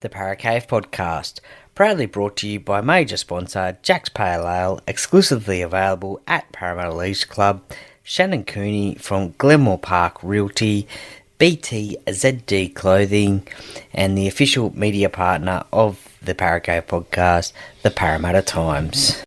The Paracave Podcast, proudly brought to you by major sponsor Jack's Pale Ale, exclusively available at Parramatta Leisure Club, Shannon Cooney from Glenmore Park Realty, BTZD Clothing, and the official media partner of the Paracave Podcast, the Parramatta Times.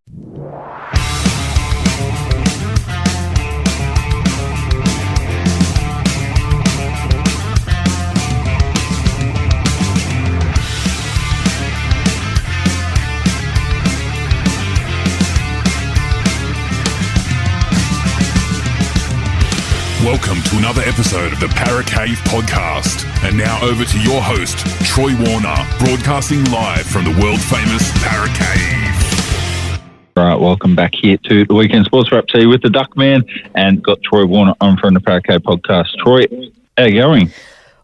Welcome to another episode of the Paracave Podcast. And now over to your host, Troy Warner, broadcasting live from the world-famous Paracave. All right, welcome back here to the Weekend Sports Wrap Tea with the Duckman, and got Troy Warner on from the Paracave Podcast. Troy, how you going?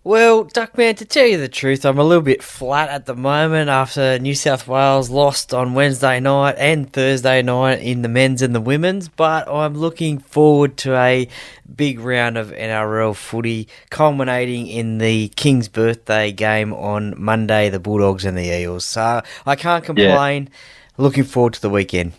Well, Duckman, to tell you the truth, I'm a little bit flat at the moment after New South Wales lost on Wednesday night and Thursday night in the men's and the women's, but I'm looking forward to a big round of NRL footy, culminating in the King's birthday game on Monday, the Bulldogs and the Eels. So I can't complain. Yeah. Looking forward to the weekend.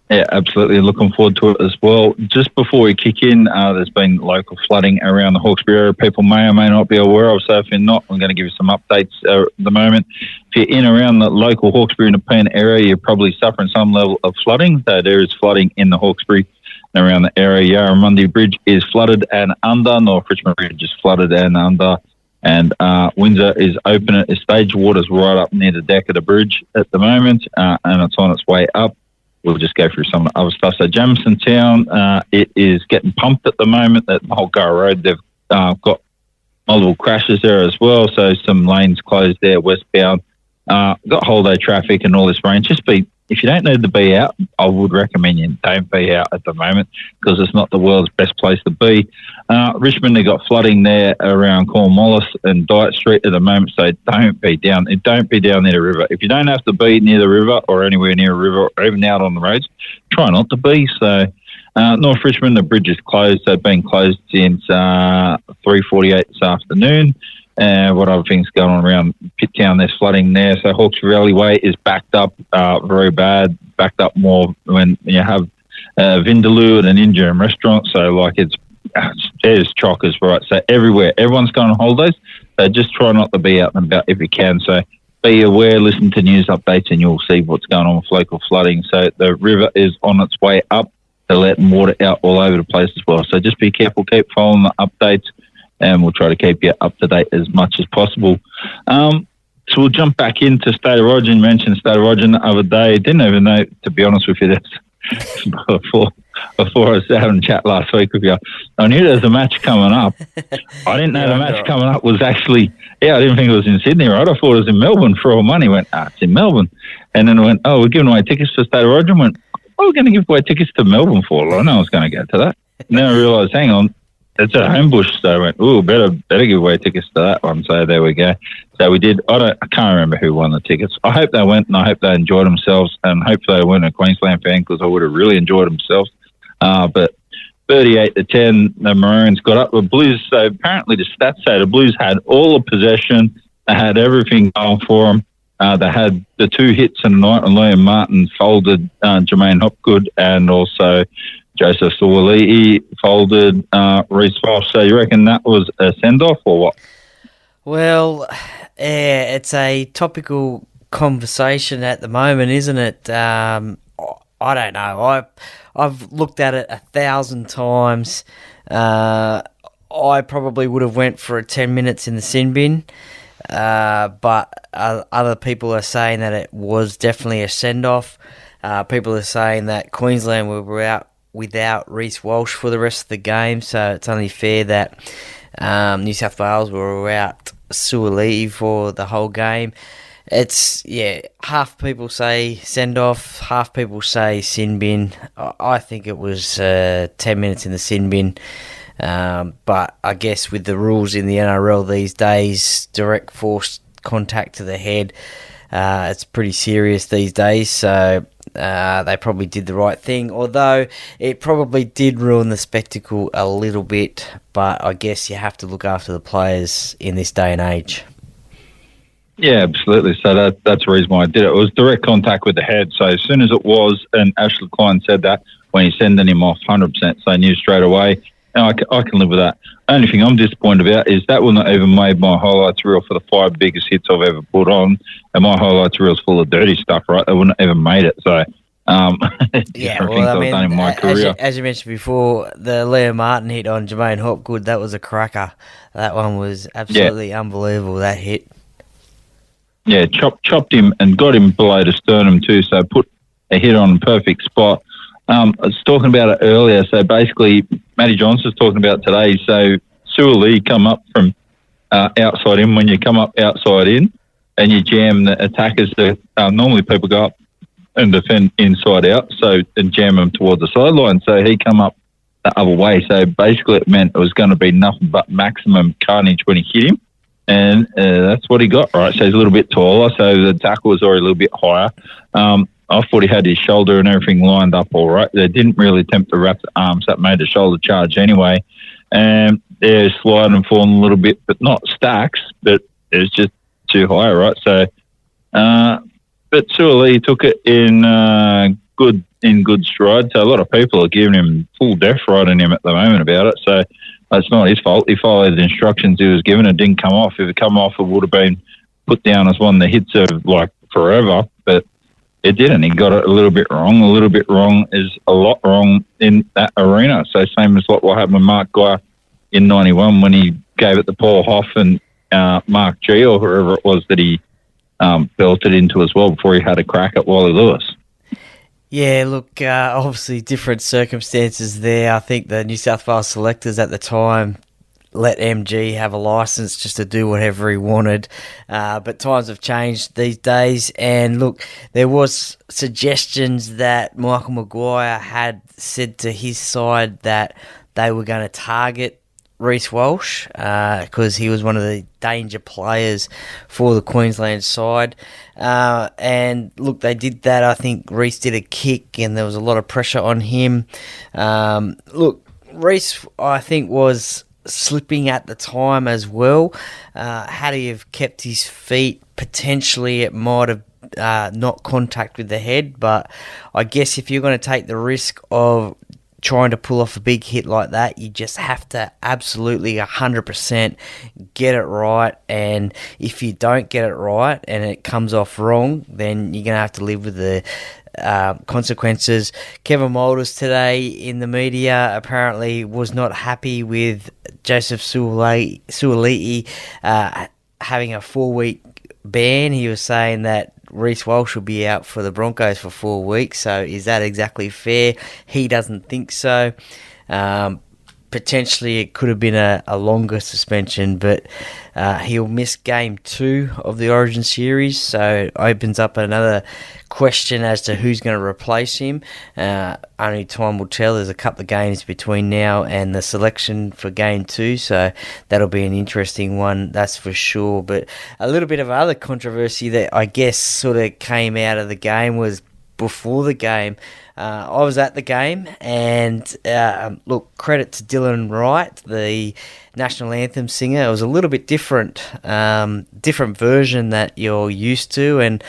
Yeah, absolutely. Looking forward to it as well. Just before we kick in, there's been local flooding around the Hawkesbury area. People may or may not be aware of. So if you're not, I'm going to give you some updates at the moment. If you're in around the local Hawkesbury and Nepean area, you're probably suffering some level of flooding. So there is flooding in the Hawkesbury and around the area. Yarramundi Bridge is flooded and under. North Richmond Bridge is flooded and under. And Windsor is open at this stage. Water's right up near the deck of the bridge at the moment, and it's on its way up. We'll just go through some other stuff. So Jamison Town, it is getting pumped at the moment at Mulgar Road. They've got multiple crashes there as well. So some lanes closed there, westbound. Got holiday traffic and all this rain. If you don't need to be out, I would recommend you don't be out at the moment because it's not the world's best place to be. Richmond, they got flooding there around Cornwallis and Diet Street at the moment, so don't be down near the river. If you don't have to be near the river or anywhere near a river or even out on the roads, try not to be. So North Richmond, the bridge is closed. They've been closed since 3:48 this afternoon. What other things going on around Pitt Town? There's flooding there. So Hawkesbury Alleyway is backed up very bad, backed up more when you have Vindaloo and an Indian restaurant. So there's chockers, right? So everywhere, everyone's going on holidays. So just try not to be out and about if you can. So be aware, listen to news updates, and you'll see what's going on with local flooding. So the river is on its way up. They're letting water out all over the place as well. So just be careful, keep following the updates, and we'll try to keep you up to date as much as possible. So we'll jump back into State of Origin. You mentioned State of Origin the other day. Didn't even know, to be honest with you, that's before I was having a chat last week with you. I knew there was a match coming up. I didn't know the match coming up was actually, I didn't think it was in Sydney, right? I thought it was in Melbourne for all money. Went, it's in Melbourne. And then I went, we're giving away tickets for State of Origin. Went, what are we going to give away tickets to Melbourne for? Well, I know I was going to go to that. And then I realised, hang on, it's at Homebush, so I went, better give away tickets to that one. So there we go. So we did. I can't remember who won the tickets. I hope they went, and I hope they enjoyed themselves, and hopefully they weren't a Queensland fan because I would have really enjoyed themselves. But 38-10, the Maroons got up. The Blues, so apparently the stats say the Blues had all the possession. They had everything going for them. They had the two hits in the night, and Liam Martin folded Jermaine Hopgood, and also Joseph Suwali'i folded Reece Walsh. So you reckon that was a send-off or what? Well, it's a topical conversation at the moment, isn't it? I don't know. I've looked at it 1,000 times. I probably would have went for a 10 minutes in the sin bin, but other people are saying that it was definitely a send-off. People are saying that Queensland were out without Reece Walsh for the rest of the game, so it's only fair that New South Wales were out Suwali'i for the whole game. It's, half people say send-off, half people say sin bin. I think it was 10 minutes in the sin bin, but I guess with the rules in the NRL these days, direct force contact to the head, it's pretty serious these days, so they probably did the right thing, although it probably did ruin the spectacle a little bit, but I guess you have to look after the players in this day and age. Yeah, absolutely. So that's the reason why I did it. It was direct contact with the head. So as soon as it was, and Ashley Klein said that when he's sending him off 100%, so I knew straight away. And I can live with that. Only thing I'm disappointed about is that wouldn't have even made my highlights reel for the 5 biggest hits I've ever put on. And my highlights reel's full of dirty stuff, right? They wouldn't have even made it. So, yeah, well, I mean, I've done in my career. as you mentioned before, the Leo Martin hit on Jermaine Hopgood, that was a cracker. That one was absolutely unbelievable, that hit. Yeah, chopped him and got him below the sternum too, so put a hit on a perfect spot. I was talking about it earlier, so basically Matty Johnson was talking about today, so Sue Lee come up from outside in. When you come up outside in and you jam the attackers, normally people go up and defend inside out, so and jam them towards the sideline, so he come up the other way, so basically it meant it was going to be nothing but maximum carnage when he hit him. And that's what he got, right? So he's a little bit taller, so the tackle was already a little bit higher. I thought he had his shoulder and everything lined up all right. They didn't really attempt to wrap the arms. That made the shoulder charge anyway. And they're sliding and falling a little bit, but not stacks, but it was just too high, right? So, but Suoli took it in good stride. So a lot of people are giving him full death riding him at the moment about it. So it's not his fault. He followed the instructions he was given. It didn't come off. If it come off, it would have been put down as one of the hits of like forever, but it didn't. He got it a little bit wrong. A little bit wrong is a lot wrong in that arena. So same as what happened with Mark Guy in 91 when he gave it to Paul Hoff and Mark G or whoever it was that he belted into as well before he had a crack at Wally Lewis. Yeah, look, obviously different circumstances there. I think the New South Wales selectors at the time let MG have a licence just to do whatever he wanted. But times have changed these days. And look, there was suggestions that Michael Maguire had said to his side that they were going to target Reece Walsh because he was one of the danger players for the Queensland side. And look, they did that. I think Reece did a kick and there was a lot of pressure on him. Look, Reece, I think, was slipping at the time as well. Had he have kept his feet, potentially it might have not contact with the head. But I guess if you're going to take the risk of trying to pull off a big hit like that, you just have to absolutely 100% get it right. And if you don't get it right and it comes off wrong, then you're going to have to live with the consequences. Kevin Molders today in the media apparently was not happy with Joseph Suaalii having a 4-week ban. He was saying that Reece Walsh will be out for the Broncos for 4 weeks. So is that exactly fair? He doesn't think so. Potentially it could have been a longer suspension, but he'll miss game 2 of the Origin series, so it opens up another question as to who's going to replace him. Only time will tell. There's a couple of games between now and the selection for game 2, so that'll be an interesting one, that's for sure. But a little bit of other controversy that I guess sort of came out of the game was before the game. I was at the game, and look, credit to Dylan Wright, the national anthem singer. It was a little bit different version that you're used to, and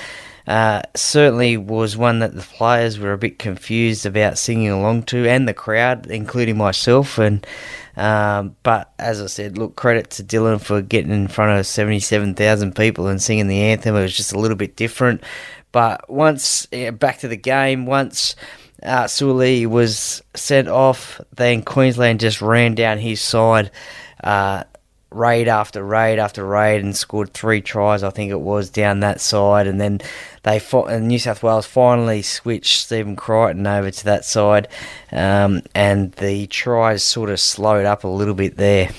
certainly was one that the players were a bit confused about singing along to, and the crowd, including myself. And but as I said, look, credit to Dylan for getting in front of 77,000 people and singing the anthem. It was just a little bit different. But once, back to the game, once Suaalii was sent off, then Queensland just ran down his side, raid after raid after raid, and scored 3 tries, I think it was, down that side. And then New South Wales finally switched Stephen Crichton over to that side, and the tries sort of slowed up a little bit there.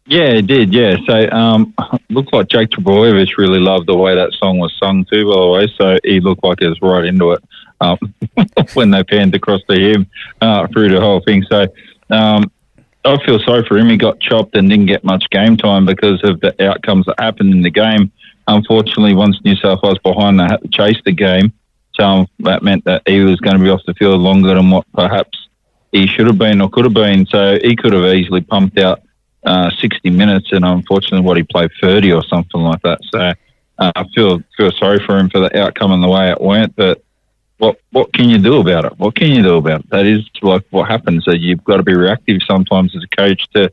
Yeah, it did, yeah. So looked like Jake Trebojevic really loved the way that song was sung too, by the way, so he looked like he was right into it when they panned across to him through the whole thing. So I feel sorry for him. He got chopped and didn't get much game time because of the outcomes that happened in the game. Unfortunately, once New South Wales behind, they had to chase the game, so that meant that he was going to be off the field longer than what perhaps he should have been or could have been. So he could have easily pumped out 60 minutes, and unfortunately, he played 30 or something like that. So I feel sorry for him for the outcome and the way it went. But what can you do about it? What can you do about it? That is like what happens. So you've got to be reactive sometimes as a coach to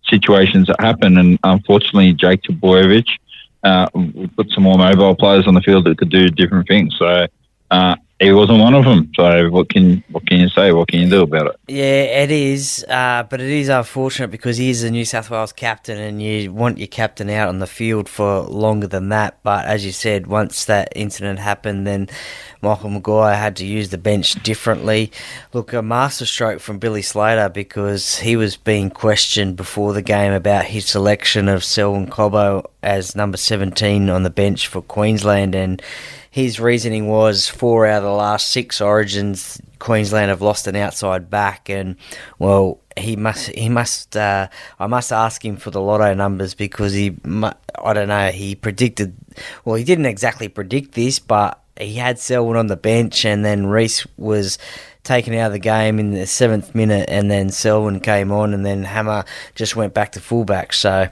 situations that happen. And unfortunately, Jake Trbojevic, we put some more mobile players on the field that could do different things. So he wasn't one of them. So what can you say? What can you do about it? Yeah, it is, but it is unfortunate because he is the New South Wales captain, and you want your captain out on the field for longer than that. But as you said, once that incident happened, then Michael Maguire had to use the bench differently. Look, a masterstroke from Billy Slater, because he was being questioned before the game about his selection of Selwyn Cobbo as number 17 on the bench for Queensland, and his reasoning was 4 out of the last 6 Origins, Queensland have lost an outside back, and well, I must ask him for the lotto numbers, because he predicted, well, he didn't exactly predict this, but he had Selwyn on the bench, and then Reece was taken out of the game in the 7th minute, and then Selwyn came on, and then Hammer just went back to fullback. So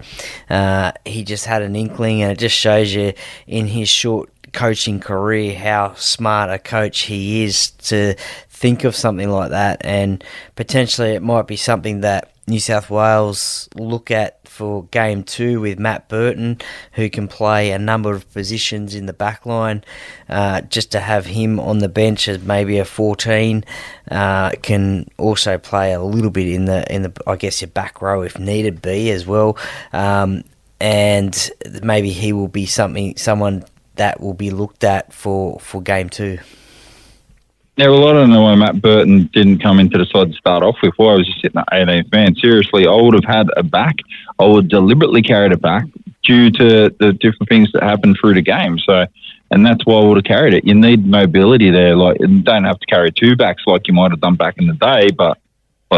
he just had an inkling, and it just shows you in his short coaching career how smart a coach he is to think of something like that, and potentially it might be something that New South Wales look at for Game 2 with Matt Burton, who can play a number of positions in the back line. Just to have him on the bench as maybe a 14, can also play a little bit in the I guess your back row if needed be as well. And maybe he will be someone that will be looked at for Game 2. Yeah, well, I don't know why Matt Burton didn't come into the side to start off with. Why I was just sitting at 18th man. Seriously, I would have had a back. I would deliberately carried it back due to the different things that happened through the game. So, and that's why I would have carried it. You need mobility there. Like, you don't have to carry 2 backs like you might have done back in the day, but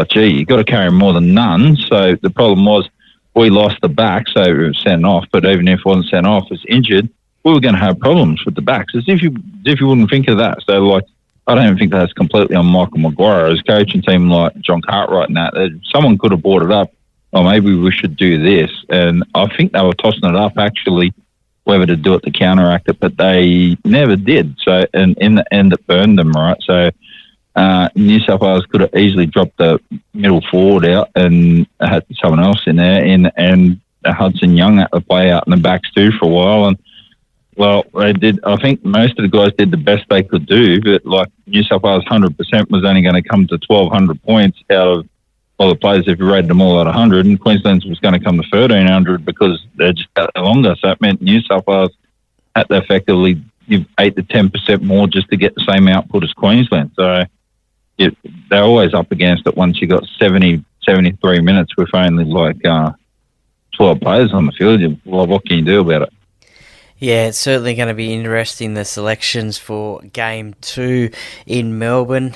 gee, you got to carry more than none. So the problem was we lost the back, so it was sent off. But even if it wasn't sent off, was injured, we were going to have problems with the backs. As if you wouldn't think of that. So like, I don't think that's completely on Michael Maguire as coach and team like John Cartwright and that. Someone could have brought it up. Or maybe we should do this. And I think they were tossing it up actually, whether to do it to counteract it, but they never did. So, and in the end, it burned them, right? So, New South Wales could have easily dropped the middle forward out and had someone else in there, and Hudson Young had to play out in the backs too for a while. And well, they did. I think most of the guys did the best they could do, but like New South Wales 100% was only going to come to 1,200 points out of all the players if you rated them all at 100, and Queensland was going to come to 1,300 because they're just out there longer. So it meant New South Wales had to effectively give 8 to 10% more just to get the same output as Queensland. So they're always up against it once you got 73 minutes with only like 12 players on the field. Well, what can you do about it? Yeah, it's certainly going to be interesting, the selections for Game 2 in Melbourne.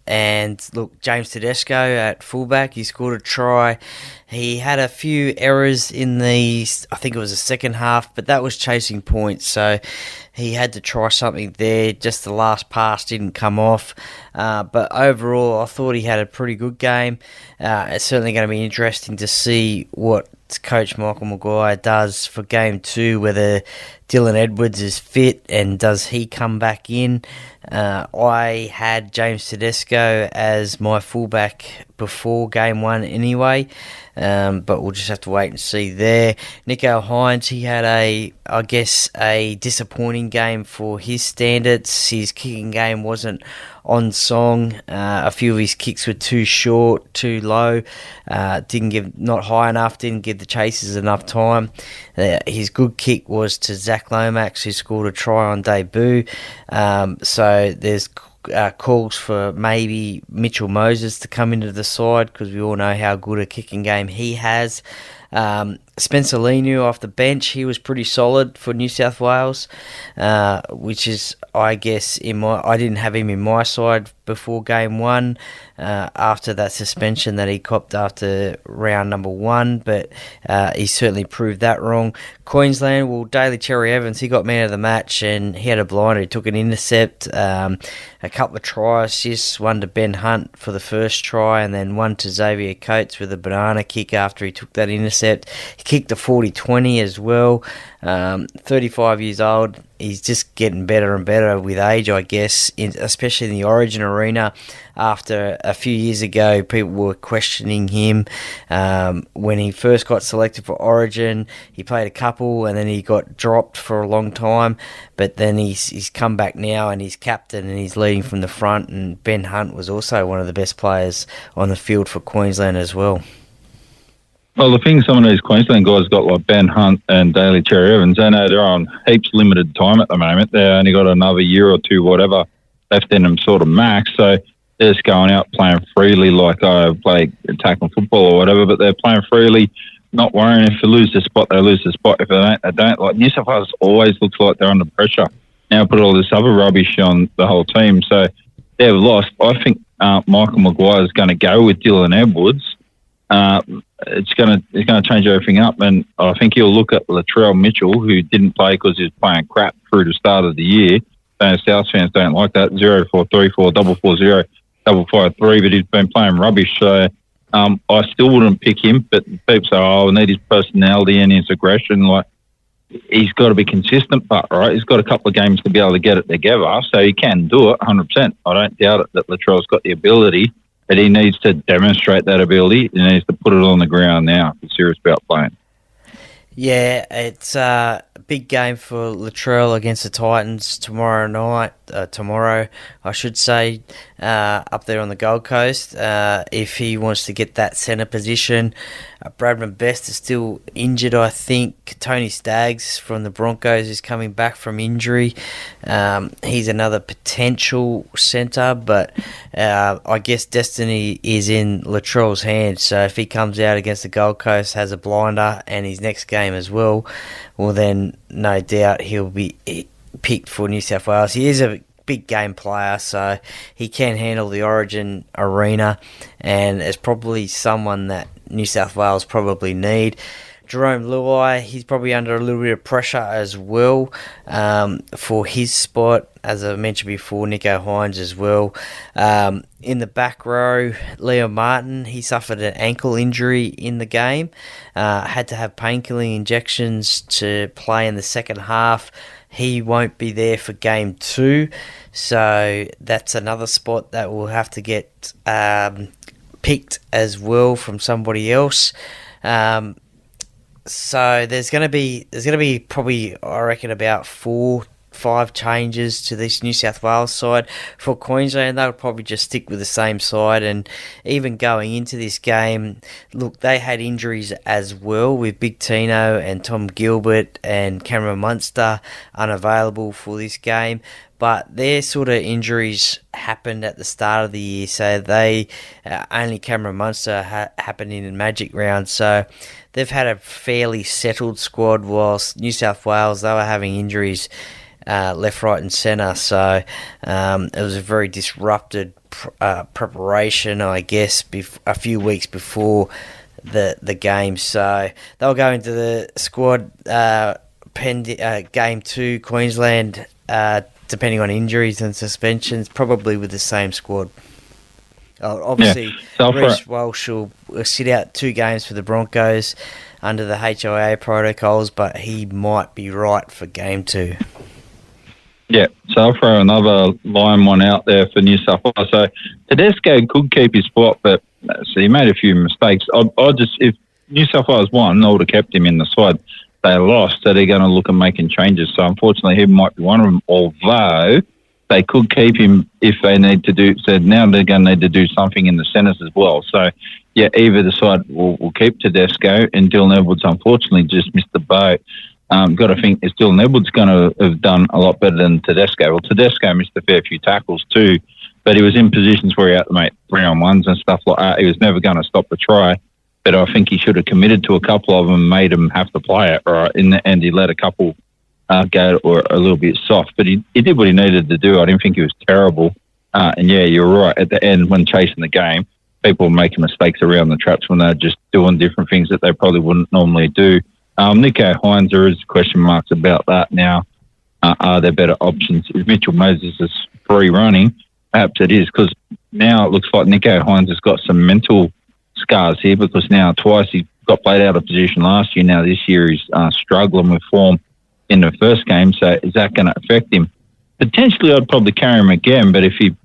And look, James Tedesco at fullback, he scored a try. He had a few errors in I think it was the second half, but that was chasing points, so he had to try something there. Just the last pass didn't come off. But overall, I thought he had a pretty good game. It's certainly going to be interesting to see what Coach Michael Maguire does for Game 2, whether Dylan Edwards is fit and does he come back in. I had James Tedesco as my fullback before Game 1 anyway, but we'll just have to wait and see there. Nico Hines, he had a disappointing game for his standards. His kicking game wasn't on song. A few of his kicks were too short, too low, not high enough, didn't give the chasers enough time. His good kick was to Zach Lomax, who scored a try on debut. So there's calls for maybe Mitchell Moses to come into the side, because we all know how good a kicking game he has. Spencer Leniu off the bench, he was pretty solid for New South Wales, which is, I guess, I didn't have him in my side before game one, after that suspension that he copped after round number one, but he certainly proved that wrong. Queensland, well, Daly Cherry Evans, he got man of the match, and he had a blinder. He took an intercept, a couple of try assists, one to Ben Hunt for the first try, and then one to Xavier Coates with a banana kick after he took that intercept. He kicked a 40-20 as well. 35 years old. He's just getting better and better with age, I guess, especially in the Origin arena. After a few years ago, people were questioning him. When he first got selected for Origin, he played a couple and then he got dropped for a long time. But then he's come back now and he's captain and he's leading from the front. And Ben Hunt was also one of the best players on the field for Queensland as well. Well, the thing some of these Queensland guys got, like Ben Hunt and Daly Cherry Evans, they know they're on heaps limited time at the moment. They only got another year or two, whatever, left in them sort of max. So they're just going out playing freely like I play tackle football or whatever, but they're playing freely, not worrying if they lose the spot, they lose the spot. If they don't, they don't. Like New South Wales always looks like they're under pressure. Now put all this other rubbish on the whole team. So they've lost. I think Michael Maguire is going to go with Dylan Edwards. It's going to change everything up, and I think he'll look at Latrell Mitchell, who didn't play because he was playing crap through the start of the year. South fans don't like that 0-4-3-4 4-4-0 5-5-3, but he's been playing rubbish. So I still wouldn't pick him. But people say, "Oh, I need his personality and his aggression." Like he's got to be consistent, but right, he's got a couple of games to be able to get it together, so he can do it 100%. I don't doubt it that Latrell's got the ability. But he needs to demonstrate that ability. He needs to put it on the ground now if he's serious about playing. Yeah, it's a big game for Latrell against the Titans tomorrow, I should say, up there on the Gold Coast. If he wants to get that centre position, Bradman Best is still injured, I think. Tony Staggs from the Broncos is coming back from injury. He's another potential centre, but I guess destiny is in Latrell's hands. So if he comes out against the Gold Coast, has a blinder, and his next game as well, then no doubt he'll be picked for New South Wales. He is a big game player, so he can handle the Origin arena, and is probably someone that New South Wales probably need. Jerome Luai, he's probably under a little bit of pressure as well for his spot. As I mentioned before, Nico Hines as well. In the back row, Leo Martin, he suffered an ankle injury in the game. Had to have painkilling injections to play in the second half. He won't be there for game 2. So that's another spot that will have to get picked as well from somebody else. So there's going to be probably, I reckon, about 4-5 changes to this New South Wales side. For Queensland, they'll probably just stick with the same side, and even going into this game, look, they had injuries as well, with Big Tino and Tom Gilbert and Cameron Munster unavailable for this game. But their sort of injuries happened at the start of the year, so they only Cameron Munster happened in the Magic round. So they've had a fairly settled squad, whilst New South Wales, they were having injuries left, right and centre. So it was a very disrupted preparation, I guess, a few weeks before the game. So they'll go into the squad game 2, Queensland, depending on injuries and suspensions, probably with the same squad. Obviously, Reece Walsh will sit out 2 games for the Broncos under the HIA protocols, but he might be right for game 2. Yeah, so I'll throw another line one out there for New South Wales. So Tedesco could keep his spot, but so he made a few mistakes. If New South Wales won, I would have kept him in the side. They lost, so they're going to look at making changes. So unfortunately, he might be one of them, although they could keep him if they need to do. So now they're going to need to do something in the centres as well. So, yeah, either the side will keep Tedesco, and Dylan Edwards, unfortunately, just missed the boat. Got to think, is Dylan Edwards going to have done a lot better than Tedesco? Well, Tedesco missed a fair few tackles too, but he was in positions where he had to make 3-on-1s and stuff like that. He was never going to stop the try. but I think he should have committed to a couple of them and made them have to play it, right? In the end, he let a couple go or a little bit soft, but he did what he needed to do. I didn't think he was terrible. And yeah, you're right. At the end, when chasing the game, people were making mistakes around the traps when they're just doing different things that they probably wouldn't normally do. Nico Hines, there is question marks about that now. Are there better options? If Mitchell Moses is free running, perhaps it is, because now it looks like Nico Hines has got some mental scars here, because now twice he got played out of position last year. Now this year he's struggling with form in the first game. So is that going to affect him? Potentially I'd probably carry him again, but if he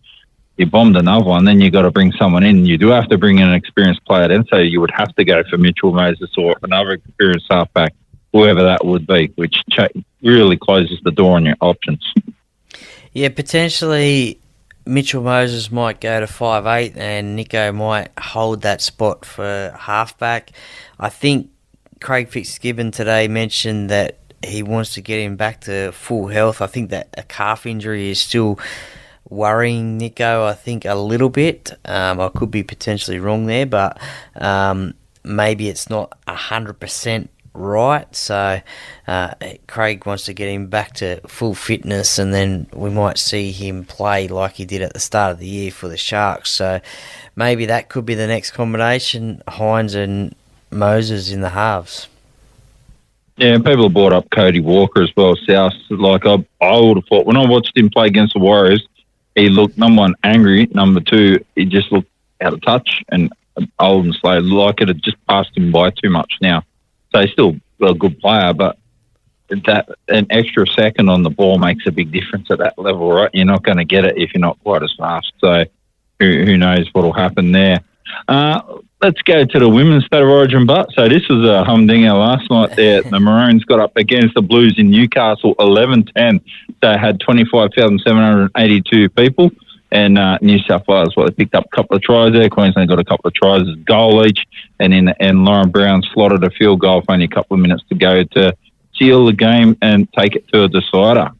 bombed another one, then you got to bring someone in. You do have to bring in an experienced player then, so you would have to go for Mitchell Moses or another experienced halfback, whoever that would be, which really closes the door on your options. Yeah, potentially Mitchell Moses might go to 5'8", and Nico might hold that spot for halfback. I think Craig Fitzgibbon today mentioned that he wants to get him back to full health. I think that a calf injury is still worrying Nico, I think, a little bit. I could be potentially wrong there, but maybe it's not 100% right. So Craig wants to get him back to full fitness, and then we might see him play like he did at the start of the year for the Sharks. So maybe that could be the next combination, Hines and Moses in the halves. Yeah, people have brought up Cody Walker as well, South. Like I would have thought, when I watched him play against the Warriors, he looked, number one, angry. Number two, he just looked out of touch and old and slow. Like it had just passed him by too much now. So he's still a good player, but that an extra second on the ball makes a big difference at that level, right? You're not going to get it if you're not quite as fast. So who knows what will happen there. Let's go to the women's State of Origin so this was a humdinger last night there. The Maroons got up against the Blues in Newcastle 11-10. They had 25,782 people. And New South Wales, they picked up a couple of tries there. Queensland got a couple of tries, a goal each. And in the end, Lauren Brown slotted a field goal with only a couple of minutes to go to seal the game and take it to a decider.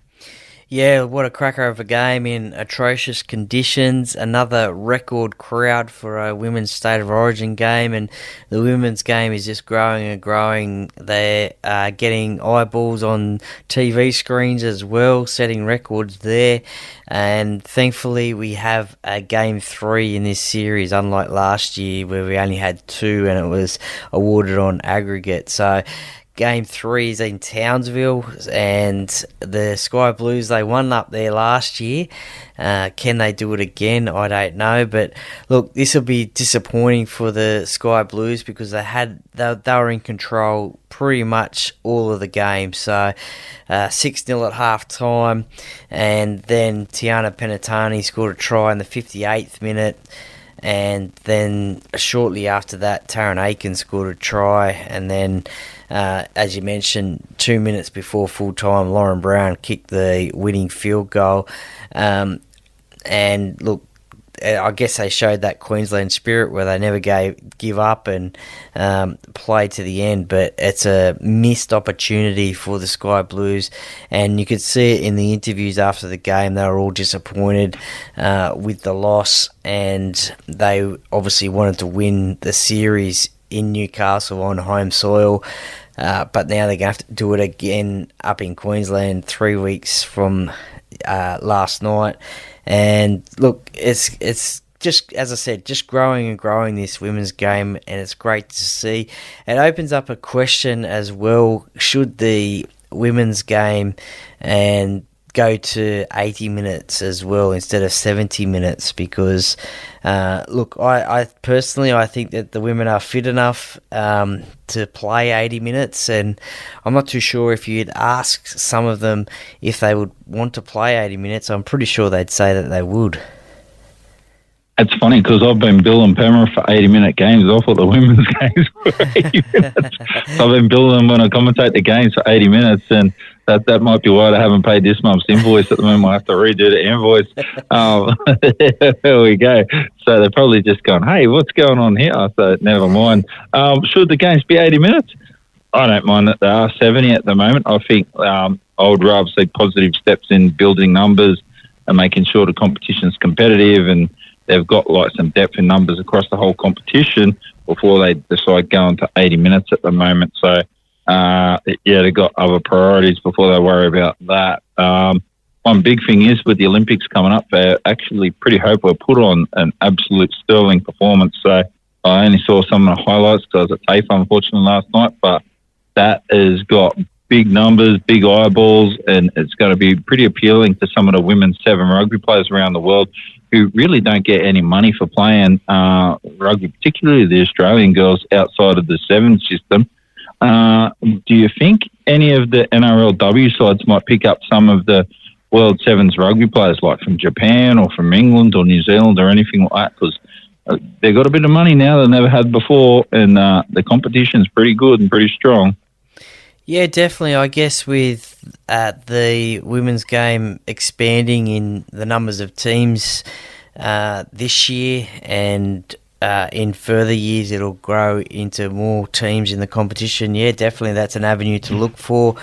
Yeah, what a cracker of a game in atrocious conditions. Another record crowd for a women's State of Origin game, and the women's game is just growing and growing. They're getting eyeballs on TV screens as well, setting records there. And thankfully, we have a Game 3 in this series, unlike last year where we only had 2 and it was awarded on aggregate. So Game 3 is in Townsville, and the Sky Blues, they won up there last year. Can they do it again? I don't know. But look, this will be disappointing for the Sky Blues because they were in control pretty much all of the game. So 6-0 at half time, and then Tiana Penatani scored a try in the 58th minute. And then shortly after that, Taryn Aiken scored a try. And then, as you mentioned, 2 minutes before full time, Lauren Brown kicked the winning field goal. And look, I guess they showed that Queensland spirit where they never give up and play to the end. But it's a missed opportunity for the Sky Blues, and you could see it in the interviews after the game. They were all disappointed with the loss, and they obviously wanted to win the series in Newcastle on home soil. But now they're going to have to do it again up in Queensland 3 weeks from last night. And look, it's just, as I said, just growing and growing, this women's game, and it's great to see. It opens up a question as well: should the women's game and go to 80 minutes as well instead of 70 minutes? Because look, I personally, I think that the women are fit enough to play 80 minutes, and I'm not too sure if you'd ask some of them if they would want to play 80 minutes. I'm pretty sure they'd say that they would. It's funny because I've been billing Penrith for 80-minute games. I thought the women's games were 80 minutes. So I've been billing them when I commentate the games for 80 minutes, and that might be why they haven't paid this month's invoice at the moment. I have to redo the invoice. There we go. So they're probably just going, hey, what's going on here? So never mind. Should the games be 80 minutes? I don't mind that they are 70 at the moment. I think I would rather see positive steps in building numbers and making sure the competition's competitive and they've got like some depth in numbers across the whole competition before they decide going to 80 minutes at the moment. So, they've got other priorities before they worry about that. One big thing is with the Olympics coming up, they're actually pretty hopeful. We'll put on an absolute sterling performance. So I only saw some of the highlights because I was at TAFE, unfortunately, last night, but that has got big numbers, big eyeballs, and it's going to be pretty appealing to some of the women's 7 rugby players around the world who really don't get any money for playing rugby, particularly the Australian girls outside of the 7 system. Do you think any of the NRLW sides might pick up some of the World Sevens rugby players, like from Japan or from England or New Zealand or anything like that? Because they've got a bit of money now they never had before, and the competition's pretty good and pretty strong. Yeah, definitely. I guess with the women's game expanding in the numbers of teams this year, and in further years it'll grow into more teams in the competition. Yeah, definitely that's an avenue to look for.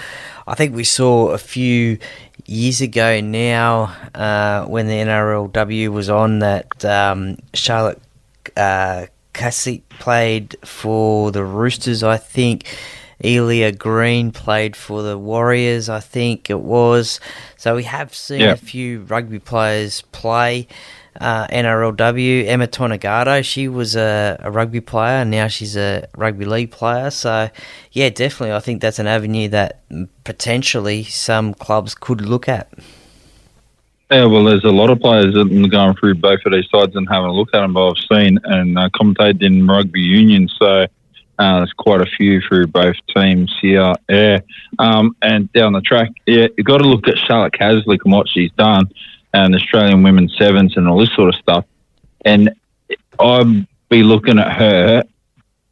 I think we saw a few years ago now when the NRLW was on that Charlotte Cassie played for the Roosters, I think. Elia Green played for the Warriors, I think it was. So we have seen a few rugby players play NRLW. Emma Tonegado, she was a rugby player, and now she's a rugby league player. So, yeah, definitely, I think that's an avenue that potentially some clubs could look at. Yeah, well, there's a lot of players that are going through both of these sides and having a look at them, but I've seen and commentated in rugby union, so there's quite a few through both teams here. Yeah. And down the track, you've got to look at Charlotte Caslick and what she's done, and Australian women's 7s and all this sort of stuff. And I'd be looking at her.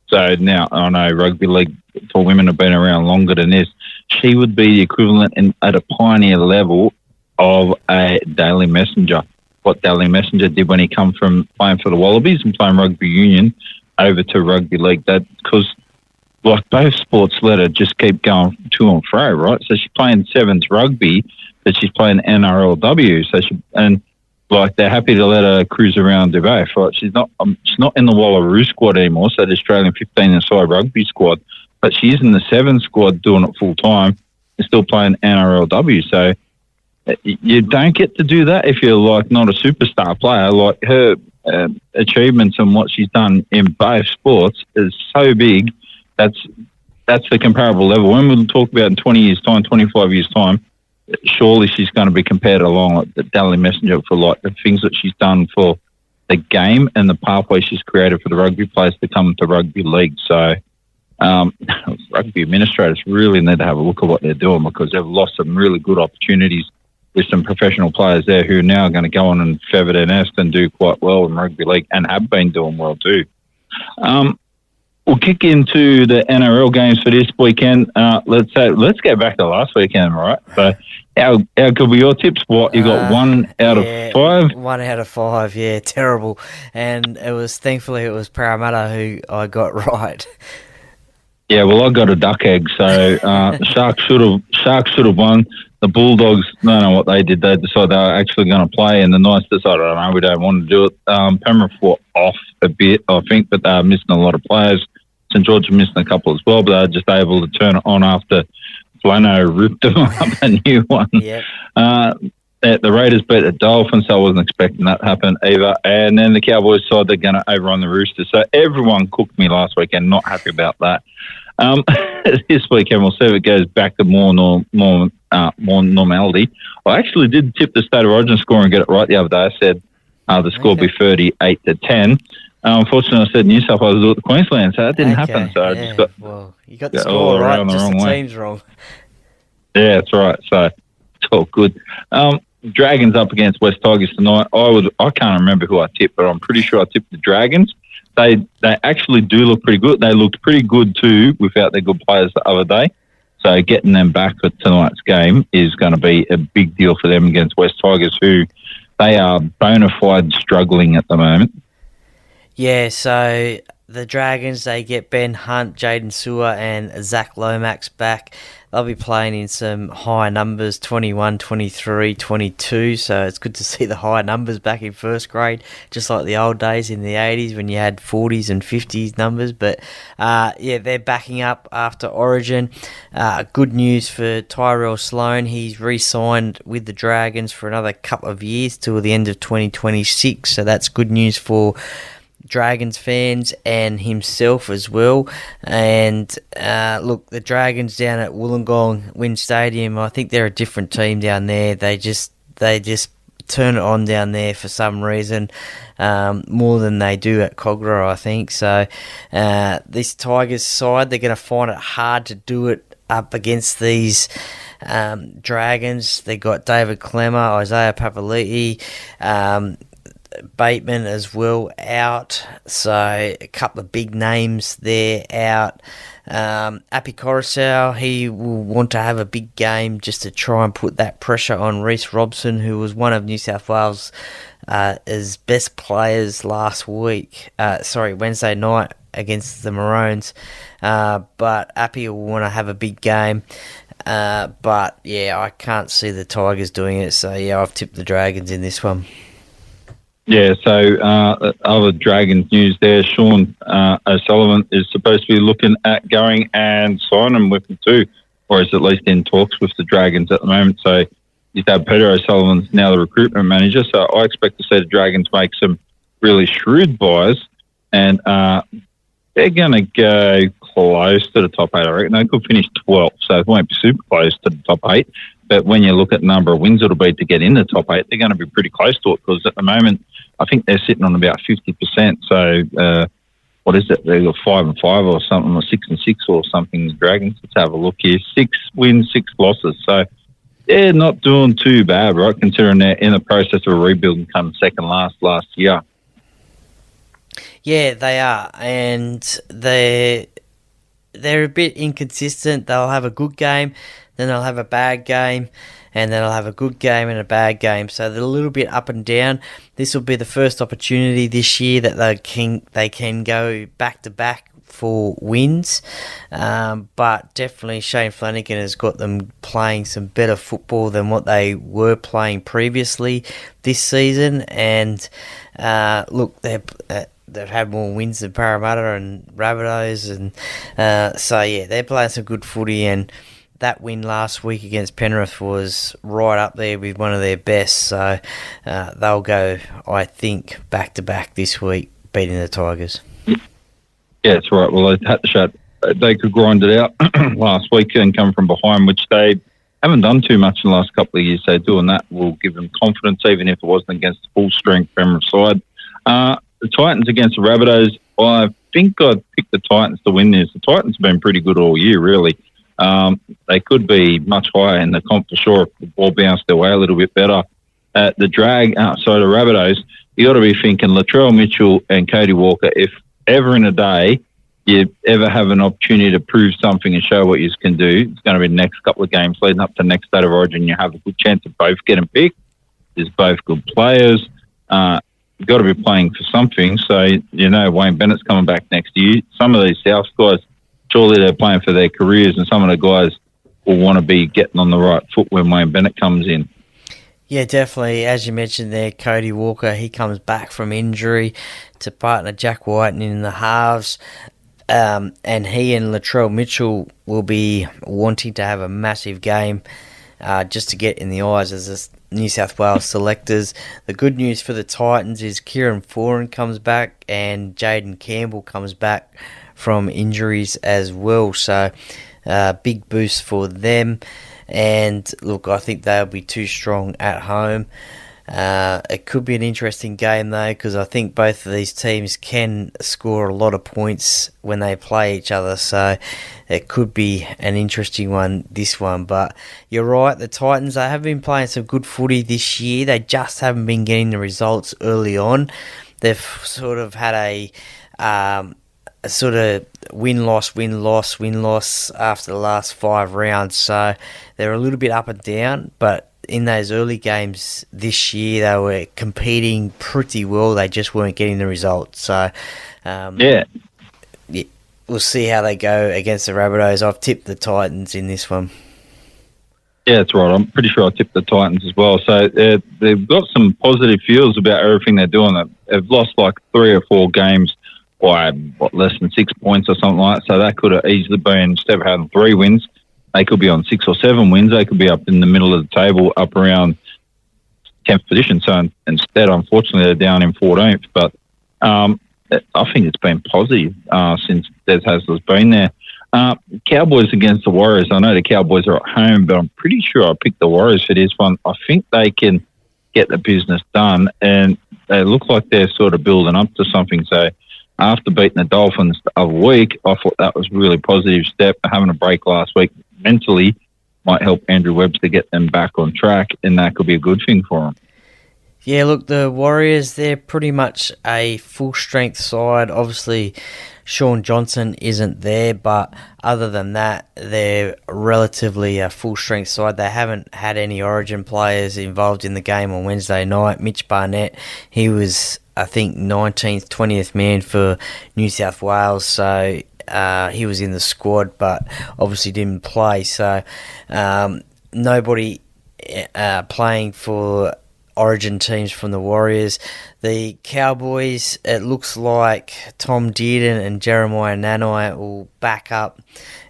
So now I know rugby league for women have been around longer than this. She would be the equivalent at a pioneer level of a Daily Messenger. What Daily Messenger did when he come from playing for the Wallabies and playing rugby union over to rugby league, that because like both sports let her just keep going to and fro, right? So she's playing 7s rugby, but she's playing NRLW. So they're happy to let her cruise around Dubai. Right? She's not in the Wallaroo squad anymore, so the Australian 15-a-side rugby squad, but she is in the 7 squad doing it full time and still playing NRLW. So you don't get to do that if you're like not a superstar player. Like her achievements and what she's done in both sports is so big. That's the comparable level. When we talk about in 20 years' time, 25 years' time, surely she's going to be compared along like the Daily Messenger for like the things that she's done for the game and the pathway she's created for the rugby players to come to rugby league. So rugby administrators really need to have a look at what they're doing, because they've lost some really good opportunities with some professional players there who are now going to go on and feather their nest and do quite well in rugby league, and have been doing well too. We'll kick into the NRL games for this weekend. Let's get back to last weekend, right? So how good were your tips? What, you got 1 out of 5? 1 out of 5, yeah, terrible. And thankfully it was Parramatta who I got right. Yeah, well, I got a duck egg, so Sharks should have won. The Bulldogs, don't know what they did. They decided they were actually going to play, and the Knights decided, I don't know, we don't want to do it. Penrith were off a bit, I think, but they were missing a lot of players. St George were missing a couple as well, but they were just able to turn it on after Flano ripped them up a new one. Yep. The Raiders beat the Dolphins, so I wasn't expecting that to happen either. And then the Cowboys side, they're going to overrun the Roosters. So everyone cooked me last weekend, not happy about that. This weekend, we'll see if it goes back to more normality. I actually did tip the State of Origin score and get it right the other day. I said the score would be 38-10. Unfortunately, I said New South Wales would do it to Queensland, so that didn't happen. So I just got you got the score right, the just wrong the way. team's wrong. Yeah, that's right. So it's all good. Dragons up against West Tigers tonight. I can't remember who I tipped, but I'm pretty sure I tipped the Dragons. They actually do look pretty good. They looked pretty good too without their good players the other day. So getting them back for tonight's game is going to be a big deal for them against West Tigers, who they are bona fide struggling at the moment. Yeah, so the Dragons, they get Ben Hunt, Jaden Sewer and Zach Lomax back. they'll be playing in some high numbers, 21, 23, 22. So it's good to see the high numbers back in first grade, just like the old days in the 80s when you had 40s and 50s numbers. But yeah, they're backing up after Origin. Good news for Tyrell Sloan. He's re-signed with the Dragons for another couple of years till the end of 2026. So that's good news for Dragons fans and himself as well. And look, the Dragons down at Wollongong Wynn Stadium, I think they're a different team down there. They just turn it on down there for some reason, more than they do at Cogra, I think. So this Tigers side, they're going to find it hard to do it up against these Dragons. They got David Clemmer, Isaiah Papali'i, Bateman as well out, so a couple of big names there out. Api Coruscant, he will want to have a big game just to try and put that pressure on Reece Robson, who was one of New South Wales' his best players last week. Wednesday night against the Maroons. But Api will want to have a big game. But yeah, I can't see the Tigers doing it. So yeah, I've tipped the Dragons in this one. Yeah, so other Dragons news there. Sean O'Sullivan is supposed to be looking at going and signing with them too, or is at least in talks with the Dragons at the moment. So his dad, Peter O'Sullivan's now the recruitment manager. So I expect to see the Dragons make some really shrewd buys, and they're going to go close to the top 8, I reckon. They could finish 12th, so it won't be super close to the top 8. But when you look at the number of wins it'll be to get in the top 8, they're going to be pretty close to it, because at the moment I think they're sitting on about 50%. So what is it? They've got 5-5 or something, or 6-6 or something. The Dragons. Let's have a look here. 6 wins, 6 losses. So they're not doing too bad, right? Considering they're in the process of a rebuild and come second last year. Yeah, they are, and they're a bit inconsistent. They'll have a good game, then they'll have a bad game, and then they'll have a good game and a bad game. So they're a little bit up and down. This will be the first opportunity this year that they can go back to back for wins. But definitely Shane Flanagan has got them playing some better football than what they were playing previously this season. And look, they've had more wins than Parramatta and Rabbitohs, and so yeah, they're playing some good footy, and that win last week against Penrith was right up there with one of their best. So they'll go, I think, back to back this week, beating the Tigers. Yeah, that's right. Well, they had to shut. They could grind it out last week and come from behind, which they haven't done too much in the last couple of years. So doing that will give them confidence, even if it wasn't against the full strength Penrith side. The Titans against the Rabbitohs, I think I'd pick the Titans to win this. The Titans have been pretty good all year, really. They could be much higher in the comp for sure if the ball bounced their way a little bit better. The drag outside of Rabbitohs, you got to be thinking Latrell Mitchell and Cody Walker. If ever in a day you ever have an opportunity to prove something and show what you can do, it's going to be the next couple of games leading up to the next State of Origin. You have a good chance of both getting picked. There's both good players. You've got to be playing for something. So, you know, Wayne Bennett's coming back next year. Some of these South guys, surely they're playing for their careers, and some of the guys will want to be getting on the right foot when Wayne Bennett comes in. Yeah, definitely. As you mentioned there, Cody Walker, he comes back from injury to partner Jack Whiten in the halves. And he and Latrell Mitchell will be wanting to have a massive game just to get in the eyes as the New South Wales selectors. The good news for the Titans is Kieran Foran comes back and Jaden Campbell comes back from injuries as well. So big boost for them. And look, I think they'll be too strong at home. It could be an interesting game though, because I think both of these teams can score a lot of points when they play each other. So it could be an interesting one, this one. But you're right, the Titans, they have been playing some good footy this year. They just haven't been getting the results early on. They've sort of had a sort of win-loss after the last 5 rounds. So they're a little bit up and down, but in those early games this year, they were competing pretty well. They just weren't getting the results. So, we'll see how they go against the Rabbitohs. I've tipped the Titans in this one. Yeah, that's right. I'm pretty sure I tipped the Titans as well. So they've got some positive feels about everything they're doing. They've lost like 3 or 4 games by less than 6 points or something like that. So that could have easily been, instead of having 3 wins, they could be on 6 or 7 wins. They could be up in the middle of the table, up around 10th position. So instead, unfortunately, they're down in 14th. But I think it's been positive since Des Hasler's been there. Cowboys against the Warriors. I know the Cowboys are at home, but I'm pretty sure I picked the Warriors for this one. I think they can get the business done, and they look like they're sort of building up to something. So after beating the Dolphins the other week, I thought that was a really positive step. Having a break last week mentally might help Andrew Webster get them back on track, and that could be a good thing for them. Yeah, look, the Warriors, they're pretty much a full-strength side. Obviously, Sean Johnson isn't there, but other than that, they're relatively a full-strength side. They haven't had any Origin players involved in the game on Wednesday night. Mitch Barnett, he was, I think, 19th, 20th man for New South Wales, so he was in the squad, but obviously didn't play. So nobody playing for Origin teams from the Warriors. The Cowboys, it looks like Tom Dearden and Jeremiah Nanai will back up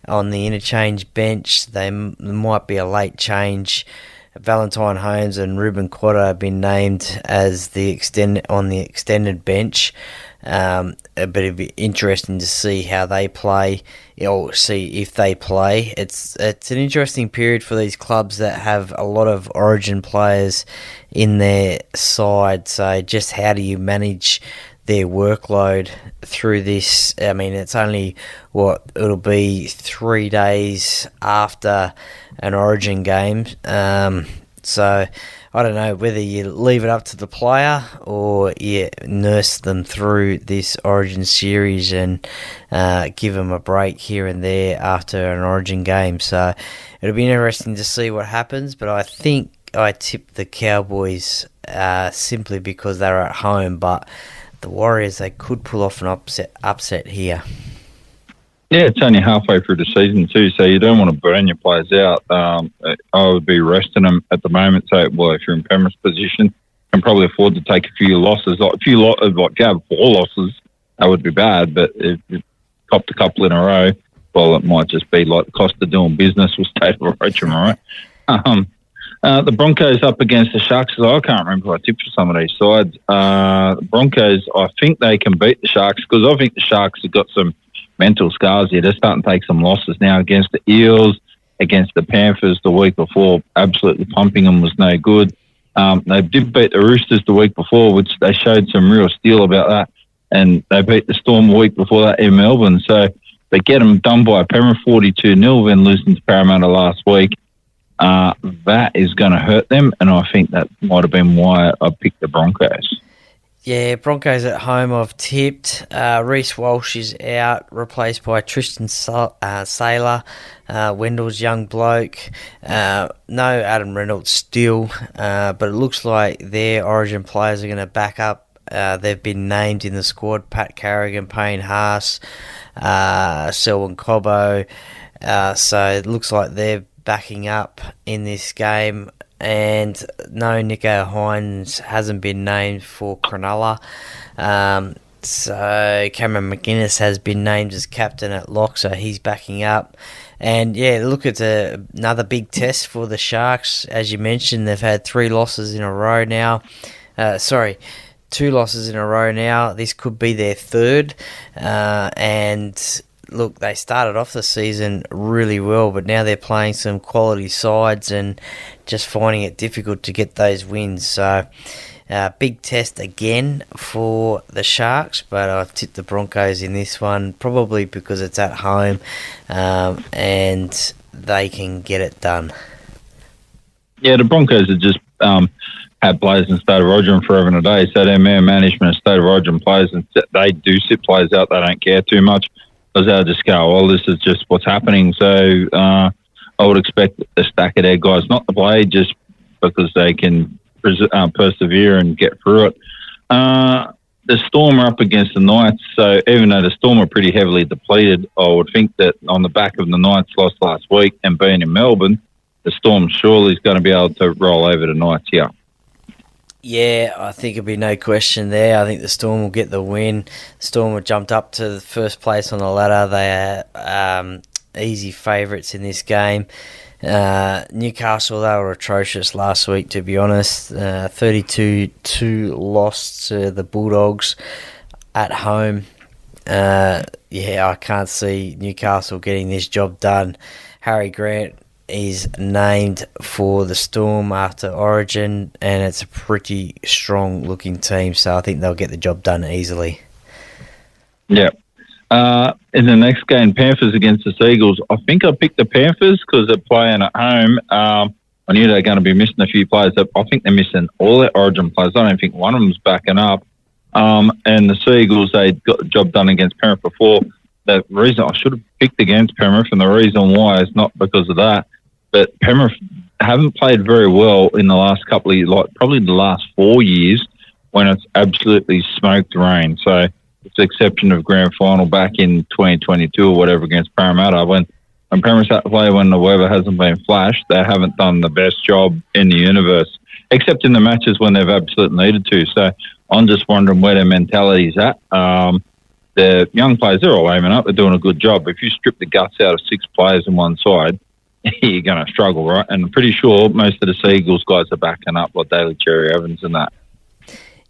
on the interchange bench. There might be a late change. Valentine Holmes and Ruben Quatter have been named as the extended bench. But it'd be interesting to see how they play, or see if they play. It's an interesting period for these clubs that have a lot of Origin players in their side. So just how do you manage their workload through this? I mean, it's only it'll be 3 days after an Origin game. So I don't know whether you leave it up to the player or you nurse them through this Origin series and give them a break here and there after an Origin game. So it'll be interesting to see what happens, but I think I tipped the Cowboys simply because they're at home, but the Warriors, they could pull off an upset here. Yeah, it's only halfway through the season too, so you don't want to burn your players out. I would be resting them at the moment. So, well, if you're in Penrith's position, can probably afford to take a few losses. Like if you have 4 losses, that would be bad. But if you copped a couple in a row, well, it might just be like the cost of doing business with State of Origin, right? The Broncos up against the Sharks. I can't remember who I tipped for some of these sides. The Broncos, I think they can beat the Sharks because I think the Sharks have got some mental scars here. They're starting to take some losses now against the Eels, against the Panthers the week before. Absolutely pumping them was no good. They did beat the Roosters the week before, which they showed some real steel about that. And they beat the Storm the week before that in Melbourne. So they get them done by Penrith 42-0, then losing to Parramatta last week. That is going to hurt them, and I think that might have been why I picked the Broncos. Yeah, Broncos at home I've tipped. Reece Walsh is out, replaced by Tristan Saylor. Wendell's young bloke. No Adam Reynolds still, but it looks like their Origin players are going to back up. They've been named in the squad: Pat Carrigan, Payne Haas, Selwyn Cobbo. So it looks like they're backing up in this game. And no, Nico Hines hasn't been named for Cronulla. So Cameron McInnes has been named as captain at lock, so he's backing up. And yeah, look, it's another big test for the Sharks. As you mentioned, they've had 2 losses in a row now. This could be their 3rd. And look, they started off the season really well, but now they're playing some quality sides and just finding it difficult to get those wins. So, big test again for the Sharks, but I've tipped the Broncos in this one, probably because it's at home and they can get it done. Yeah, the Broncos have just had players in State of Origin forever and a day, so their man management of State of Origin players, and they do sit players out, they don't care too much. They'll just go, well, this is just what's happening. So I would expect a stack of their guys not to play just because they can persevere and get through it. The Storm are up against the Knights. So even though the Storm are pretty heavily depleted, I would think that on the back of the Knights loss last week and being in Melbourne, the Storm surely is going to be able to roll over the Knights here. Yeah, I think it'll be no question there. I think the Storm will get the win. Storm have jumped up to the first place on the ladder. They are easy favourites in this game. Newcastle, they were atrocious last week, to be honest. 32-2 loss to the Bulldogs at home. I can't see Newcastle getting this job done. Harry Grant is named for the Storm after Origin, and it's a pretty strong looking team, so I think they'll get the job done easily. Yeah. In the next game, Panthers against the Seagulls, I think I picked the Panthers because they're playing at home. I knew they're going to be missing a few players. I think they're missing all their Origin players. I don't think one of them's backing up. And the Seagulls, they got the job done against Penrith before. The reason I should have picked against Penrith, and the reason why is not because of that, but Penrith haven't played very well in the last couple of years, like probably the last 4 years, when it's absolutely smoked rain. So, with the exception of grand final back in 2022 or whatever against Parramatta, when Penrith had to play when the weather hasn't been flash, they haven't done the best job in the universe, except in the matches when they've absolutely needed to. So, I'm just wondering where their mentality's at. The young players, they're all aiming up. They're doing a good job. If you strip the guts out of 6 players on one side, you're going to struggle, right? And I'm pretty sure most of the Seagulls guys are backing up, like Daly Cherry Evans and that.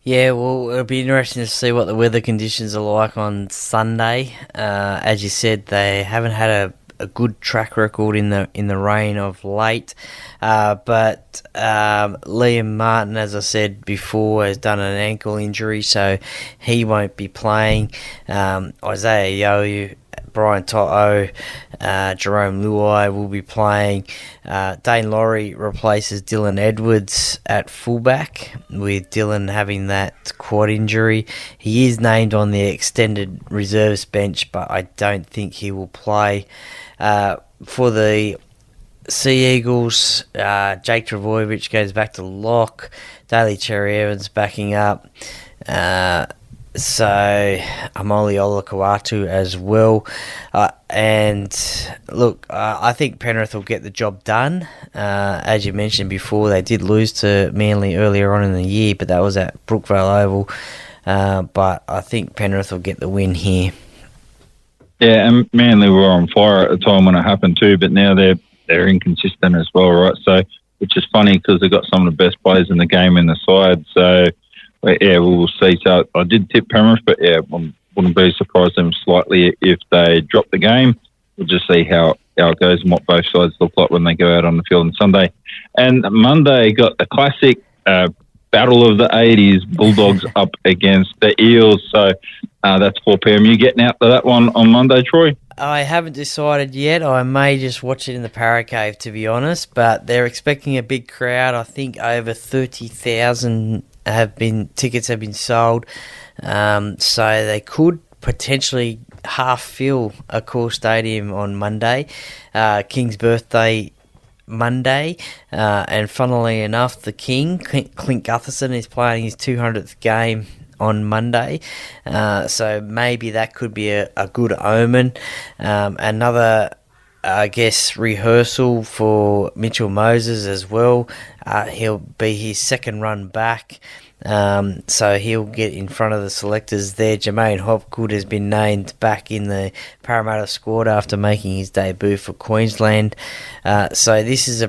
Yeah, well, it'll be interesting to see what the weather conditions are like on Sunday. As you said, they haven't had a good track record in the rain of late. But Liam Martin, as I said before, has done an ankle injury, so he won't be playing. Isaiah Yeo, Brian To'o, Jerome Luai will be playing. Dane Laurie replaces Dylan Edwards at fullback, with Dylan having that quad injury. He is named on the extended reserves bench, but I don't think he will play. For the Sea Eagles, Jake Trbojevic goes back to lock. Daly Cherry Evans backing up. So Amoli Olakau'atu as well. And look, I think Penrith will get the job done. As you mentioned before, they did lose to Manly earlier on in the year, but that was at Brookvale Oval. But I think Penrith will get the win here. Yeah, and Manly were on fire at the time when it happened too, but now they're inconsistent as well, right? So, which is funny because they've got some of the best players in the game in the side. So, yeah, we'll see. So, I did tip Penrith, but yeah, I wouldn't be surprised them slightly if they drop the game. We'll just see how it goes and what both sides look like when they go out on the field on Sunday. And Monday got the classic battle of the 80s, Bulldogs up against the Eels. So that's 4 p.m. You getting out to that one on Monday, Troy? I haven't decided yet. I may just watch it in the Paracave, to be honest, but they're expecting a big crowd. I think over 30,000 tickets have been sold. So they could potentially half fill Accor Stadium on Monday. King's birthday Monday, and funnily enough, the King, Clint Gutherson, is playing his 200th game on Monday, so maybe that could be a good omen. Another, I guess, rehearsal for Mitchell Moses as well. He'll be his second run back, so he'll get in front of the selectors there. Jermaine Hopgood has been named back in the Parramatta squad after making his debut for Queensland. So this is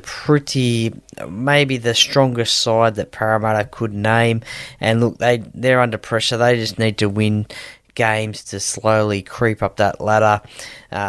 maybe the strongest side that Parramatta could name. And look, they're under pressure. They just need to win games to slowly creep up that ladder.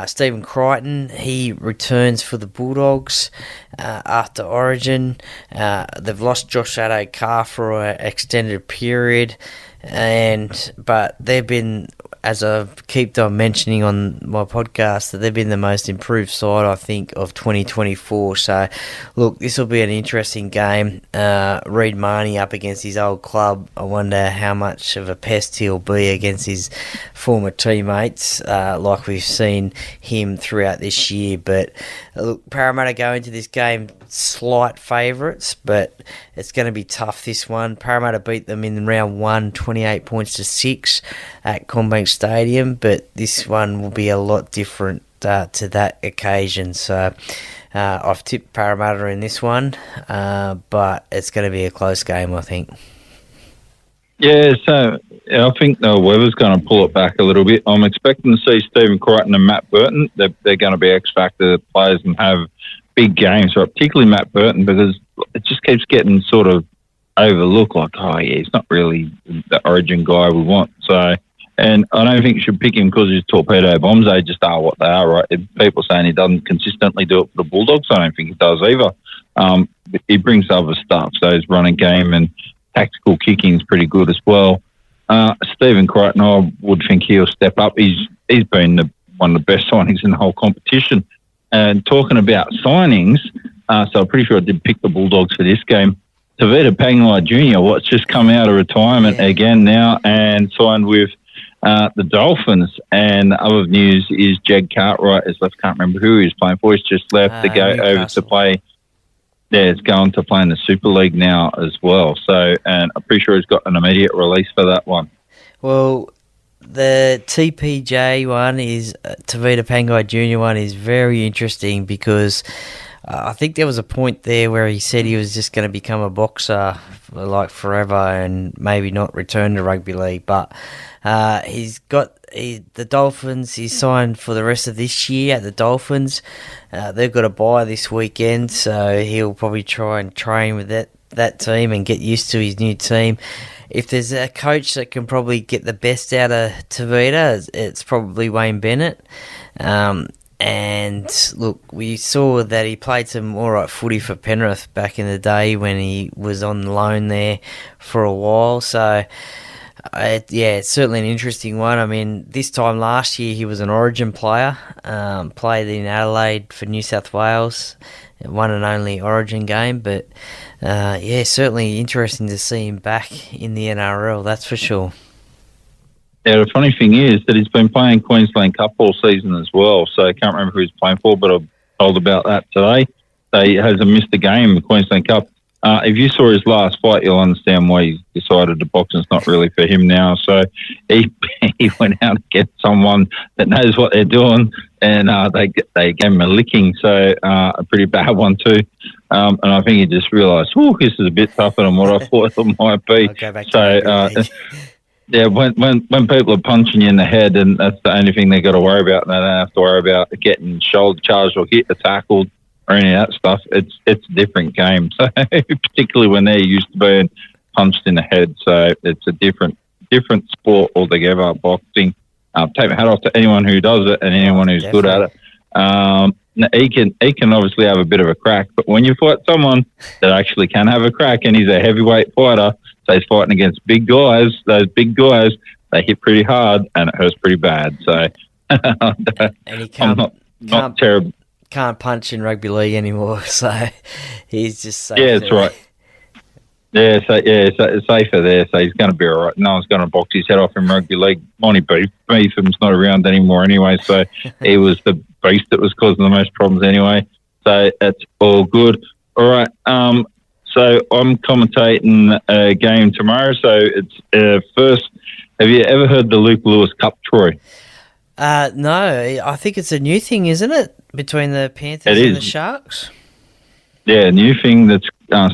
Stephen Crichton, he returns for the Bulldogs after Origin. They've lost Josh Addo-Carr for an extended period, but they've been, as I've kept on mentioning on my podcast, that they've been the most improved side, I think, of 2024. So, look, this will be an interesting game. Reid Marnie up against his old club. I wonder how much of a pest he'll be against his former teammates, like we've seen him throughout this year. But, look, Parramatta go into this game slight favourites, but it's going to be tough, this one. Parramatta beat them in round 1, 28 points to 6 at CommBank Stadium, but this one will be a lot different to that occasion. So I've tipped Parramatta in this one, but it's going to be a close game, I think. Yeah, so I think Weber's going to pull it back a little bit. I'm expecting to see Stephen Crichton and Matt Burton. They're going to be X-factor players and have big games, right? Particularly Matt Burton, because it just keeps getting sort of overlooked, like, oh, yeah, he's not really the origin guy we want. So, and I don't think you should pick him because his torpedo bombs, they just are what they are, right? People saying he doesn't consistently do it for the Bulldogs. I don't think he does either. He brings other stuff, so his running game and tactical kicking is pretty good as well. Stephen Crichton, I would think he'll step up. He's been one of the best signings in the whole competition. And talking about signings, so I'm pretty sure I did pick the Bulldogs for this game. Tavita Pangai Jr., what's just come out of retirement again now and signed with the Dolphins. And other news is Jed Cartwright is left. Can't remember who he's playing for. He's just left to go Newcastle. Over to play. Yeah, it's going to play in the Super League now as well. So, and I'm pretty sure he's got an immediate release for that one. Well, the TPJ one is Tavita Pangai Jr. one is very interesting because I think there was a point there where he said he was just going to become a boxer for like forever and maybe not return to rugby league. But he's got the Dolphins. He's signed for the rest of this year at the Dolphins. They've got a bye this weekend, so he'll probably try and train with that team and get used to his new team. If there's a coach that can probably get the best out of Tavita, it's probably Wayne Bennett. And look, we saw that he played some alright footy for Penrith back in the day when he was on loan there for a while. So, it's certainly an interesting one. I mean, this time last year he was an Origin player, played in Adelaide for New South Wales, one and only Origin game. But certainly interesting to see him back in the NRL, that's for sure. Yeah, the funny thing is that he's been playing Queensland Cup all season as well, so I can't remember who he's playing for, but I'm told about that today. So he hasn't missed a game in the Queensland Cup. If you saw his last fight, you'll understand why he decided the boxing's not really for him now. So he went out against someone that knows what they're doing, and they gave him a licking, so a pretty bad one too. And I think he just realised, this is a bit tougher than what I thought it might be. Yeah, when people are punching you in the head, and that's the only thing they got to worry about, and they don't have to worry about getting shoulder charged or hit or tackled or any of that stuff. It's a different game, so particularly when they're used to being punched in the head. So it's a different sport altogether. Boxing. Take my hat off to anyone who does it and anyone who's good at it. He can obviously have a bit of a crack, but when you fight someone that actually can have a crack, and he's a heavyweight fighter. So he's fighting against big guys. Those big guys, they hit pretty hard and it hurts pretty bad. So and he not terrible. Can't punch in rugby league anymore. So he's just safe. Yeah, that's right. Yeah, so it's safer there. So he's going to be all right. No one's going to box his head off in rugby league. Monty Beetham's not around anymore anyway. So he was the beast that was causing the most problems anyway. So it's all good. All right. So I'm commentating a game tomorrow. So it's first. Have you ever heard the Luke Lewis Cup, Troy? No, I think it's a new thing, isn't it, between the Panthers and the Sharks? Yeah, new thing that's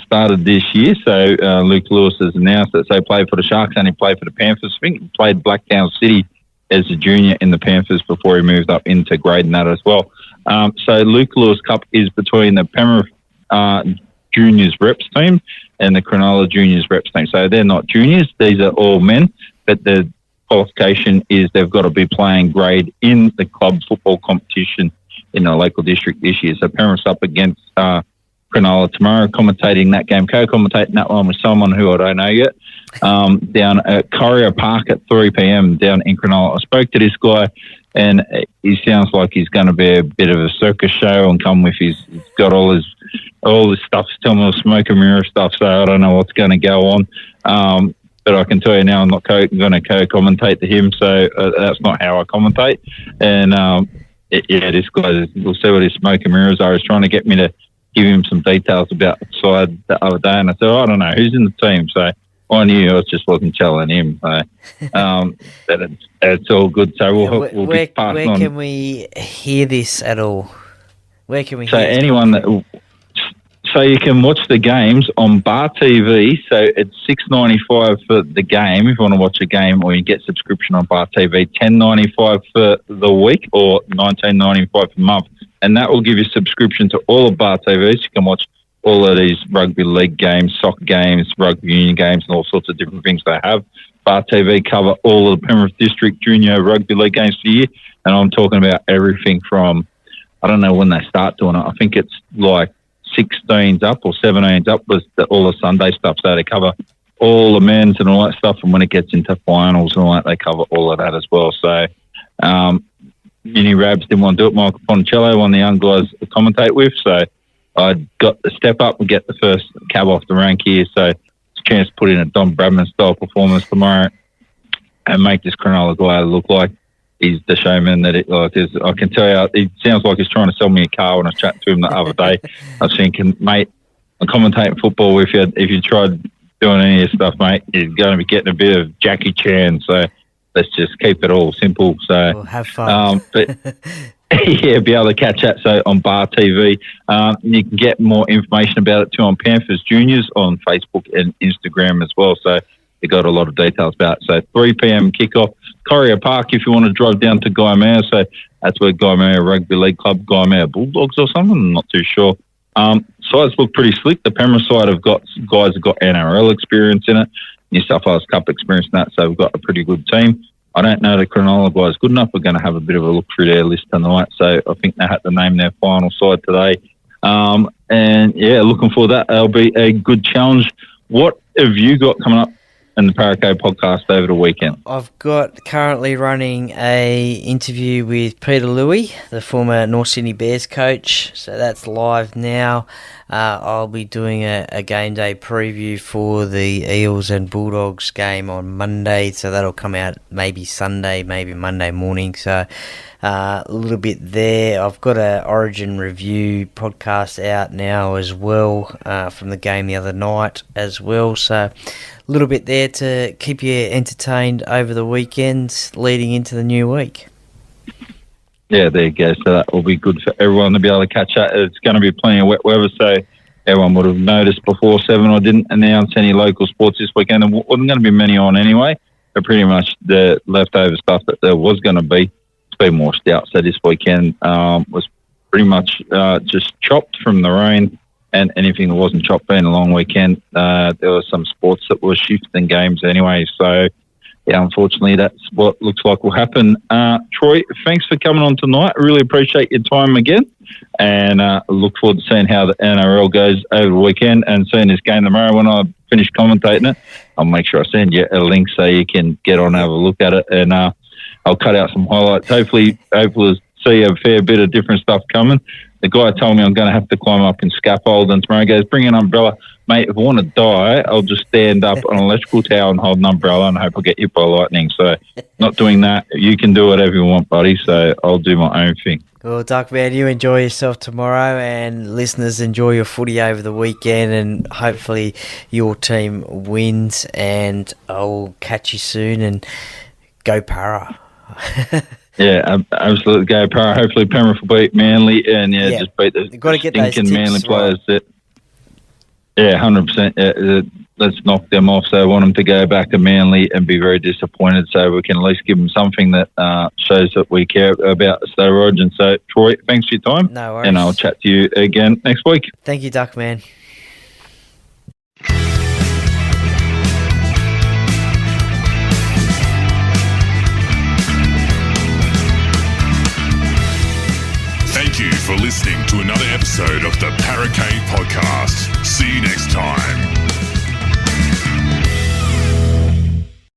started this year. So Luke Lewis has announced that they play for the Sharks and he played for the Panthers. I think he played Blacktown City as a junior in the Panthers before he moved up into grade and that as well. So Luke Lewis Cup is between the Penrith Juniors reps team and the Cronulla Juniors reps team. So they're not juniors; these are all men. But the qualification is they've got to be playing grade in the club football competition in the local district this year. So Penrith's up against Cronulla tomorrow, commentating that game, co-commentating that one with someone who I don't know yet, down at Courier Park at 3 p.m. down in Cronulla. I spoke to this guy, and he sounds like he's going to be a bit of a circus show and come with he's got all this stuff, telling me smoke and mirror stuff, so I don't know what's going to go on. But I can tell you now I'm not going to co-commentate to him, so that's not how I commentate. And, this guy, we'll see what his smoke and mirrors are. He's trying to get me to give him some details about the side the other day, and I said, I don't know, who's in the team? So I knew, I just wasn't telling him. So, but it's all good. So we'll be passing where on. can we hear this at all? Where can we So hear this anyone commentary? so you can watch the games on Bar TV. So it's $6.95 for the game if you want to watch a game, or you get subscription on Bar TV. $10.95 for the week, or $19.95 for the month, and that will give you subscription to all of Bar TV. So you can watch all of these rugby league games, soccer games, rugby union games, and all sorts of different things they have. Bar TV cover all of the Penrith District Junior Rugby League games for the year, and I'm talking about everything from, I don't know when they start doing it. I think it's like 16s up or 17s up was all the Sunday stuff. So they cover all the men's and all that stuff. And when it gets into finals and all that, they cover all of that as well. So Mini Rabs didn't want to do it. Michael Poncello, one of the young guys to commentate with. So I got to step up and get the first cab off the rank here. So it's a chance to put in a Don Bradman style performance tomorrow and make this Cronulla guy look like he's the showman that it like is. I can tell you, it sounds like he's trying to sell me a car. When I was chatting to him the other day, I was thinking, mate, I'm commentating football. If you tried doing any of this stuff, mate, you're going to be getting a bit of Jackie Chan. So let's just keep it all simple. So We'll have fun. but yeah, be able to catch that. So on Bar TV, you can get more information about it too on Panthers Juniors on Facebook and Instagram as well. So you got a lot of details about it. So 3 p.m. kickoff. Courier Park, if you want to drive down to Guymea. So that's where Guymea Rugby League Club, Guymea Bulldogs or something, I'm not too sure. Sides look pretty slick. The Penrith side have got guys who've got NRL experience in it, New South Wales Cup experience in that, so we've got a pretty good team. I don't know the Cronulla guys good enough. We're going to have a bit of a look through their list tonight. So I think they had to name their final side today. And yeah, looking for that. It'll be a good challenge. What have you got coming up in the Parakeet podcast over the weekend? I've got currently running a interview with Peter Louis, the former North Sydney Bears coach. So that's live now. I'll be doing a game day preview for the Eels and Bulldogs game on Monday. So that'll come out maybe Sunday, maybe Monday morning. So a little bit there. I've got a Origin review podcast out now as well from the game the other night as well. So a little bit there to keep you entertained over the weekend leading into the new week. Yeah, there you go. So that will be good for everyone to be able to catch that. It's going to be plenty of wet weather, so everyone would have noticed before 7. I didn't announce any local sports this weekend. There wasn't going to be many on anyway. But pretty much the leftover stuff that there was going to be. It's been more stout. So this weekend was pretty much just chopped from the rain. And anything that wasn't chopped being a long weekend, there were some sports that were shifting games anyway. So, yeah, unfortunately, that's what looks like will happen. Troy, thanks for coming on tonight. I really appreciate your time again. And look forward to seeing how the NRL goes over the weekend and seeing this game tomorrow when I finish commentating it. I'll make sure I send you a link so you can get on and have a look at it. And I'll cut out some highlights. Hopefully see a fair bit of different stuff coming. The guy told me I'm going to have to climb up in scaffold, and tomorrow he goes, bring an umbrella. Mate, if I want to die, I'll just stand up on an electrical tower and hold an umbrella and hope I get hit by lightning. So not doing that. You can do whatever you want, buddy, so I'll do my own thing. Well, Duckman, you enjoy yourself tomorrow, and listeners, enjoy your footy over the weekend, and hopefully your team wins, and I'll catch you soon, and go Para. Yeah, absolutely. Go Para. Hopefully Penrith will beat Manly and just beat the stinking Manly players. Right. Yeah, 100%. Yeah, let's knock them off. So I want them to go back to Manly and be very disappointed, so we can at least give them something that shows that we care about the State of Origin. So, Troy, thanks for your time. No worries. And I'll chat to you again next week. Thank you, Duckman. Thank you for listening to another episode of the Parakeet Podcast. See you next time.